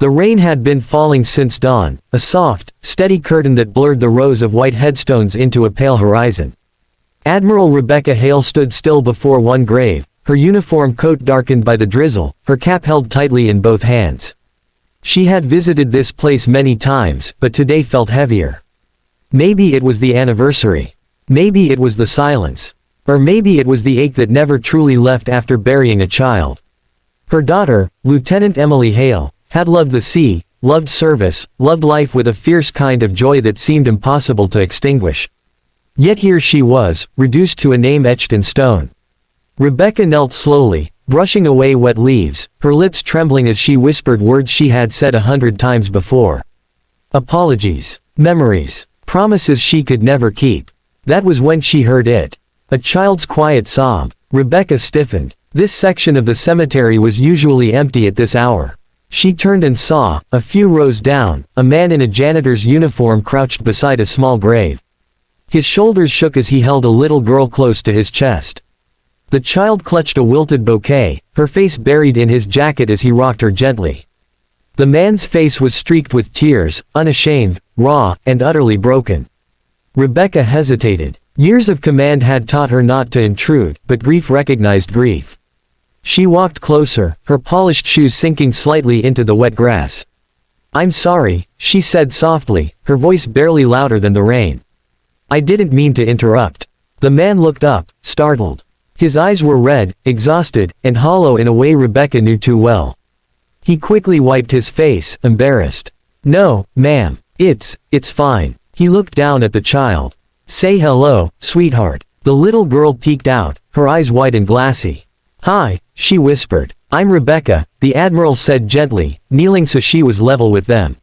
The rain had been falling since dawn, a soft, steady curtain that blurred the rows of white headstones into a pale horizon. Admiral Rebecca Hale stood still before one grave, her uniform coat darkened by the drizzle, her cap held tightly in both hands. She had visited this place many times, but today felt heavier. Maybe it was the anniversary. Maybe it was the silence. Or maybe it was the ache that never truly left after burying a child. Her daughter, Lieutenant Emily Hale, had loved the sea, loved service, loved life with a fierce kind of joy that seemed impossible to extinguish. Yet here she was, reduced to a name etched in stone. Rebecca knelt slowly, brushing away wet leaves, her lips trembling as she whispered words she had said 100 times before. Apologies, memories, promises she could never keep. That was when she heard it. A child's quiet sob. Rebecca stiffened. This section of the cemetery was usually empty at this hour. She turned and saw, a few rows down, a man in a janitor's uniform crouched beside a small grave. His shoulders shook as he held a little girl close to his chest. The child clutched a wilted bouquet, her face buried in his jacket as he rocked her gently. The man's face was streaked with tears, unashamed, raw, and utterly broken. Rebecca hesitated. Years of command had taught her not to intrude, but grief recognized grief. She walked closer, her polished shoes sinking slightly into the wet grass. "I'm sorry," she said softly, her voice barely louder than the rain. "I didn't mean to interrupt." The man looked up, startled. His eyes were red, exhausted, and hollow in a way Rebecca knew too well. He quickly wiped his face, embarrassed. "No, ma'am. It's fine." He looked down at the child. "Say hello, sweetheart." The little girl peeked out, her eyes wide and glassy. "Hi," she whispered. "I'm Rebecca," the Admiral said gently, kneeling so she was level with them.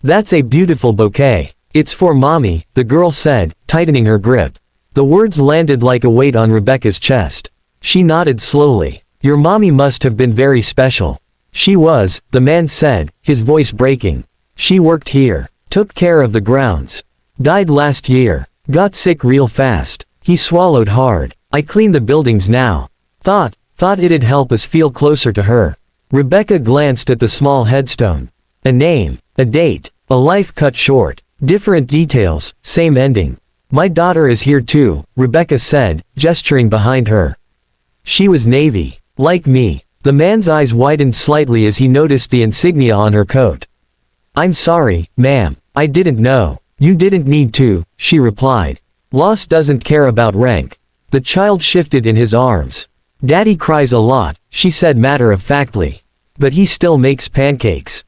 "That's a beautiful bouquet. It's for Mommy," the girl said, tightening her grip. The words landed like a weight on Rebecca's chest. She nodded slowly. "Your mommy must have been very special." "She was," the man said, his voice breaking. "She worked here, took care of the grounds. Died last year. Got sick real fast." He swallowed hard. "I clean the buildings now. Thought it'd help us feel closer to her." Rebecca glanced at the small headstone. A name, a date, a life cut short. Different details, same ending. "My daughter is here too," Rebecca said, gesturing behind her. "She was Navy. Like me." The man's eyes widened slightly as he noticed the insignia on her coat. "I'm sorry, ma'am. I didn't know." "You didn't need to," she replied. "Loss doesn't care about rank." The child shifted in his arms. "Daddy cries a lot," she said matter-of-factly. "But he still makes pancakes."